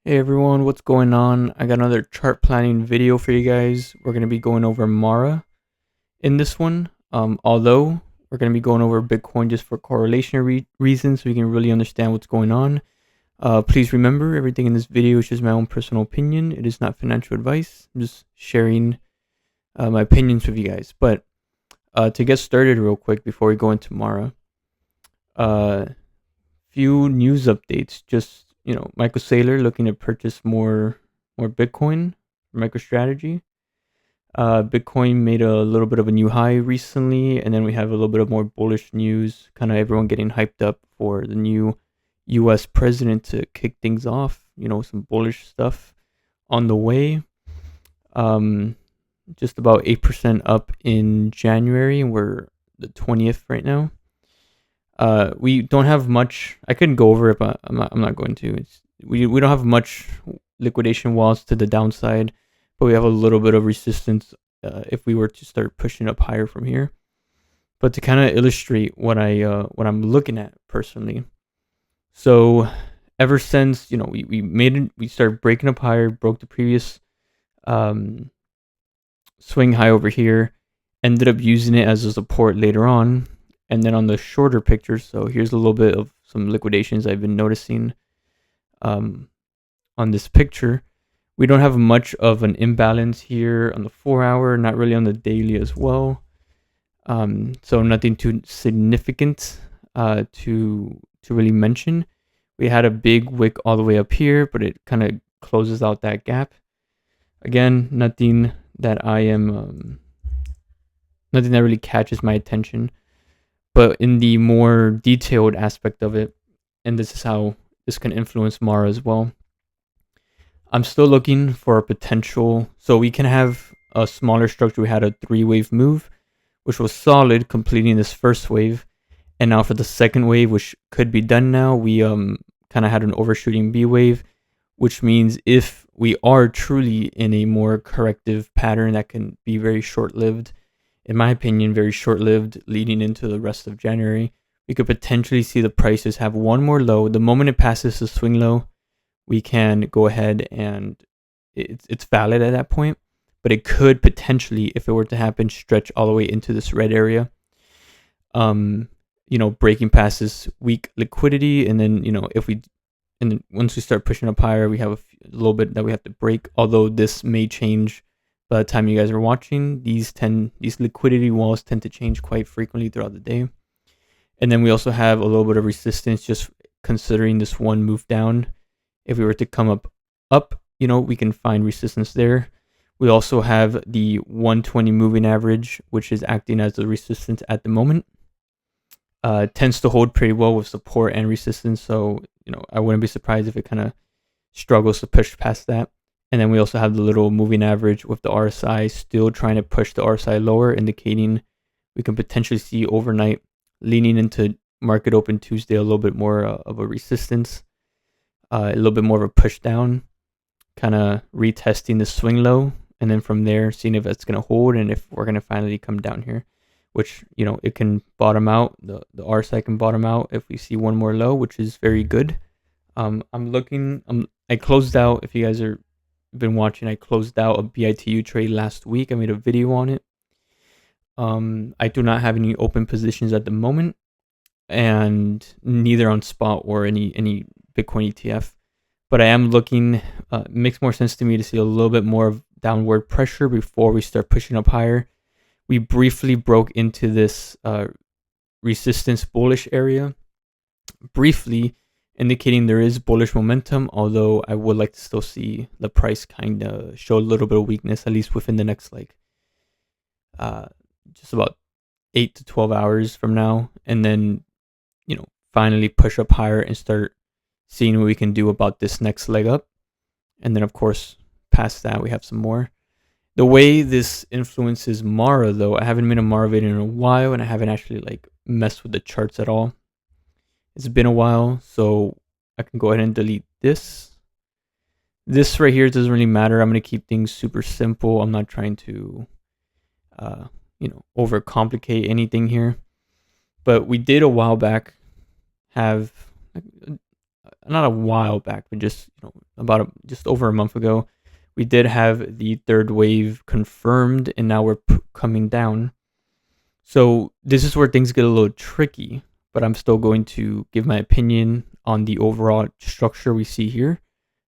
Hey everyone, what's going on? I got another chart planning video for you guys. We're going to be going over Mara in this one. Although we're going to be going over Bitcoin just for correlation reasons so we can really understand what's going on. Please remember, everything in this video is just my own personal opinion. It is not financial advice. I'm just sharing my opinions with you guys. But to get started real quick before we go into Mara, uh, few news updates. Just Michael Saylor looking to purchase more Bitcoin. MicroStrategy. Bitcoin made a little bit of a new high recently, and then we have a little bit of more bullish news. Kind of everyone getting hyped up for the new U.S. president to kick things off. Some bullish stuff on the way. Um, just about 8% up in January, and we're the 20th right now. We don't have much. I couldn't go over it, but I'm not going to. We don't have much liquidation walls to the downside, but we have a little bit of resistance if we were to start pushing up higher from here. But to kind of illustrate what I'm looking at personally, so ever since we started breaking up higher, broke the previous um, swing high over here, ended up using it as a support later on. And then on the shorter picture, so here's a little bit of some liquidations I've been noticing on this picture. We don't have much of an imbalance here on the 4-hour, not really on the daily as well. So nothing too significant to really mention. We had a big wick all the way up here, but it kind of closes out that gap. Again, nothing that nothing that really catches my attention. But in the more detailed aspect of it, and this is how this can influence Mara as well, I'm still looking for a potential. So we can have a smaller structure. We had a 3-wave move, which was solid, completing this first wave. And now for the second wave, which could be done now, we kind of had an overshooting B wave, which means if we are truly in a more corrective pattern that can be very short-lived, in my opinion, very short-lived leading into the rest of January, we could potentially see the prices have one more low. The moment it passes the swing low, we can go ahead and it's valid at that point. But it could potentially, if it were to happen, stretch all the way into this red area. Breaking past this weak liquidity, and then once we start pushing up higher, we have a little bit that we have to break. Although this may change by the time you guys are watching. These liquidity walls tend to change quite frequently throughout the day. And then we also have a little bit of resistance just considering this one move down. If we were to come up, we can find resistance there. We also have the 120 moving average, which is acting as the resistance at the moment. Tends to hold pretty well with support and resistance. So, I wouldn't be surprised if it kind of struggles to push past that. And then we also have the little moving average with the RSI still trying to push the RSI lower, indicating we can potentially see overnight leaning into market open Tuesday a little bit more of a resistance, a little bit more of a push down, kind of retesting the swing low. And then from there, seeing if it's going to hold and if we're going to finally come down here, which, it can bottom out. The RSI can bottom out if we see one more low, which is very good. I closed out, if you guys are been watching, I closed out a BITU trade last week. I made a video on it. I do not have any open positions at the moment, and neither on spot or any Bitcoin ETF. But I am looking. It makes more sense to me to see a little bit more of downward pressure before we start pushing up higher. We briefly broke into this resistance bullish area, briefly indicating there is bullish momentum, although I would like to still see the price kind of show a little bit of weakness, at least within the next just about 8 to 12 hours from now, and then finally push up higher and start seeing what we can do about this next leg up. And then of course past that we have some more. The way this influences Mara, though, I haven't made a Mara video in a while, and I haven't actually messed with the charts at all. It's been a while, so I can go ahead and delete this. This right here doesn't really matter. I'm going to keep things super simple. I'm not trying to, overcomplicate anything here. But we did a while back have not a while back, but just about just over a month ago, we did have the third wave confirmed, and now we're coming down. So this is where things get a little tricky, but I'm still going to give my opinion on the overall structure we see here,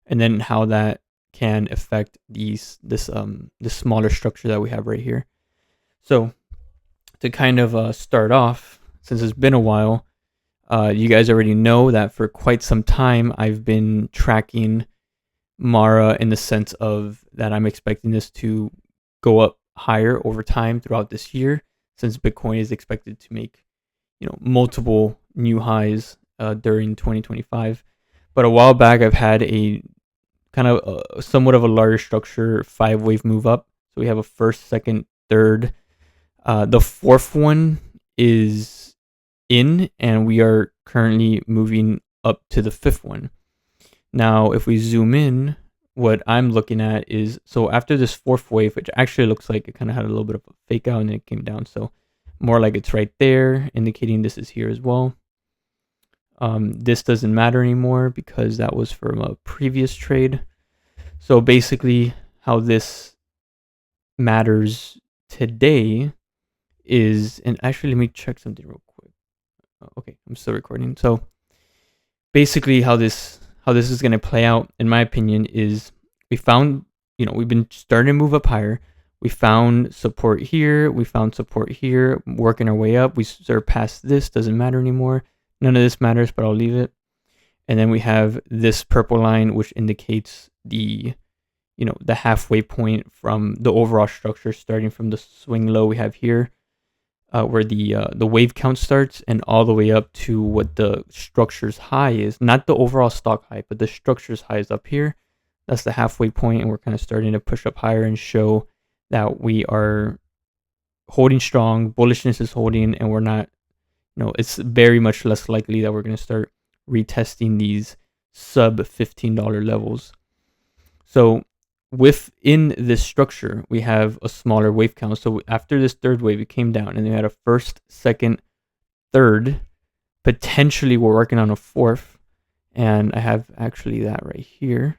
and then how that can affect this smaller structure that we have right here. So to kind of start off, since it's been a while, you guys already know that for quite some time I've been tracking Mara in the sense of that I'm expecting this to go up higher over time throughout this year, since Bitcoin is expected to make multiple new highs during 2025. But a while back, I've had a kind of somewhat of a larger structure 5-wave move up. So we have a first, second, third. The fourth one is in, and we are currently moving up to the fifth one. Now, if we zoom in, what I'm looking at is, so after this fourth wave, which actually looks like it kind of had a little bit of a fake out and then it came down. So more like it's right there, indicating this is here as well. This doesn't matter anymore because that was from a previous trade. So basically how this matters today is, and actually let me check something real quick. Okay, I'm still recording. So basically how this is going to play out, in my opinion, is we found, we've been starting to move up higher. We found support here. We found support here, working our way up. We surpassed this, doesn't matter anymore. None of this matters, but I'll leave it. And then we have this purple line, which indicates the halfway point from the overall structure, starting from the swing low we have here, where the wave count starts, and all the way up to what the structure's high is. Not the overall stock high, but the structure's high is up here. That's the halfway point, and we're kind of starting to push up higher and show that we are holding strong. Bullishness is holding, and we're not, it's very much less likely that we're going to start retesting these sub $15 levels. So within this structure, we have a smaller wave count. So after this third wave, it came down, and then we had a first, second, third. Potentially, we're working on a fourth, and I have actually that right here.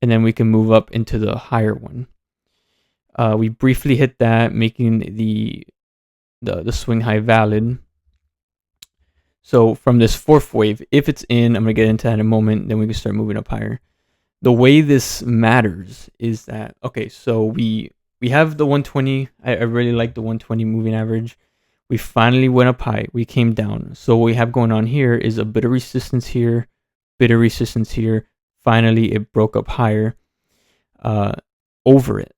And then we can move up into the higher one. We briefly hit that, making the swing high valid. So from this fourth wave, if it's in, I'm going to get into that in a moment, then we can start moving up higher. The way this matters is that, okay, so we have the 120. I really like the 120 moving average. We finally went up high. We came down. So what we have going on here is a bit of resistance here, bit of resistance here. Finally, it broke up higher over it.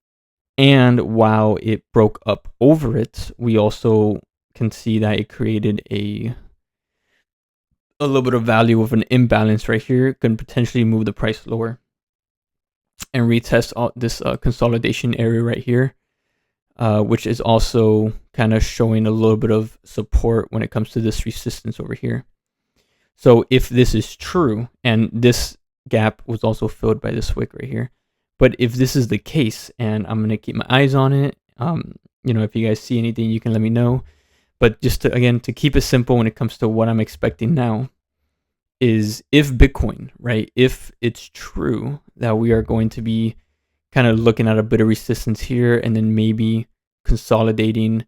And while it broke up over it, we also can see that it created a little bit of value of an imbalance right here. It can potentially move the price lower and retest all this consolidation area right here, which is also kind of showing a little bit of support when it comes to this resistance over here. So if this is true, and this gap was also filled by this wick right here, but if this is the case, and I'm going to keep my eyes on it, if you guys see anything, you can let me know. But just to keep it simple when it comes to what I'm expecting now, is if Bitcoin, right, if it's true that we are going to be kind of looking at a bit of resistance here and then maybe consolidating,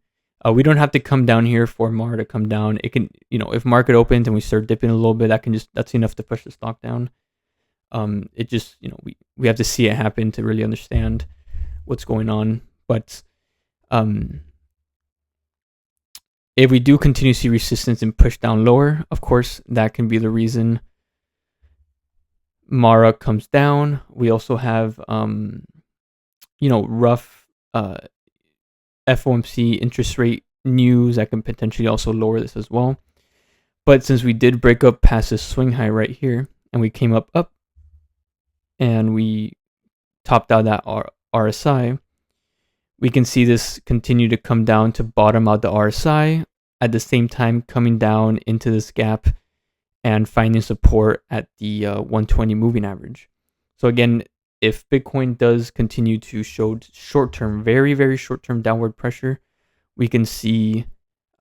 we don't have to come down here for Mar to come down. It can, if market opens and we start dipping a little bit, that's enough to push the stock down. It just, we have to see it happen to really understand what's going on. But if we do continue to see resistance and push down lower, of course, that can be the reason Mara comes down. We also have, rough FOMC interest rate news that can potentially also lower this as well. But since we did break up past this swing high right here, and we came up, and we topped out that RSI, we can see this continue to come down to bottom out the RSI, at the same time coming down into this gap and finding support at the 120 moving average. So again, if Bitcoin does continue to show short-term, very, very short-term downward pressure, we can see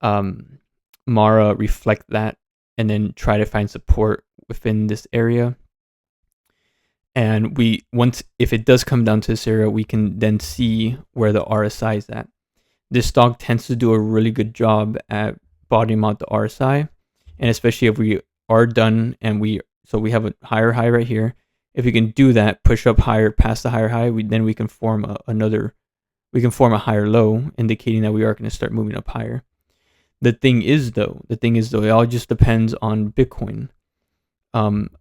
Mara reflect that and then try to find support within this area. And if it does come down to this area, we can then see where the RSI is at. This stock tends to do a really good job at bottoming out the RSI, and especially if we are done and we have a higher high right here. If we can do that, push up higher past the higher high, then we can form a higher low, indicating that we are going to start moving up higher. The thing is though, it all just depends on Bitcoin.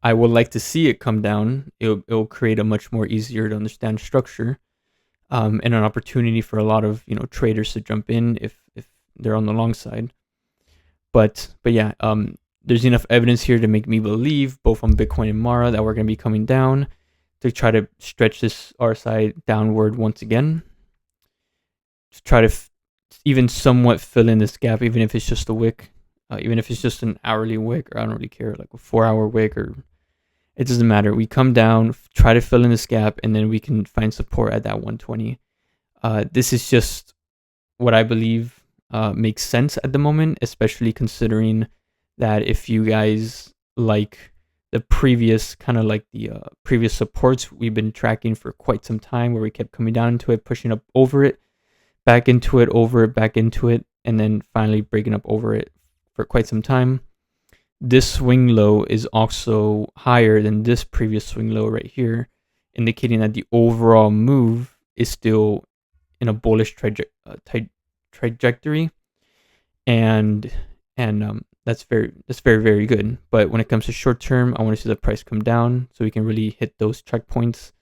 I would like to see it come down. It'll create a much more easier to understand structure, and an opportunity for a lot of traders to jump in if they're on the long side. But yeah, there's enough evidence here to make me believe, both on Bitcoin and Mara, that we're going to be coming down to try to stretch this RSI downward once again. To try to even somewhat fill in this gap, even if it's just a wick. Even if it's just an hourly wick, or I don't really care, like a 4-hour wick, or it doesn't matter. We come down, try to fill in this gap, and then we can find support at that 120. This is just what I believe makes sense at the moment, especially considering that if you guys like the previous previous supports we've been tracking for quite some time, where we kept coming down into it, pushing up over it, back into it, over it, back into it, and then finally breaking up over it for quite some time. This swing low is also higher than this previous swing low right here, indicating that the overall move is still in a bullish trajectory, and that's very very good. But when it comes to short term, I want to see the price come down so we can really hit those checkpoints,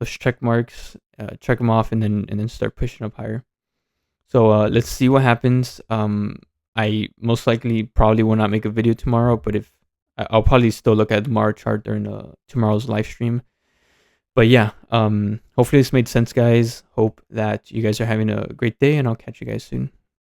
those check marks, check them off, and then start pushing up higher. So let's see what happens. I most likely probably will not make a video tomorrow, but if I'll probably still look at the Mara chart during tomorrow's live stream. But yeah, hopefully this made sense, guys. Hope that you guys are having a great day, and I'll catch you guys soon.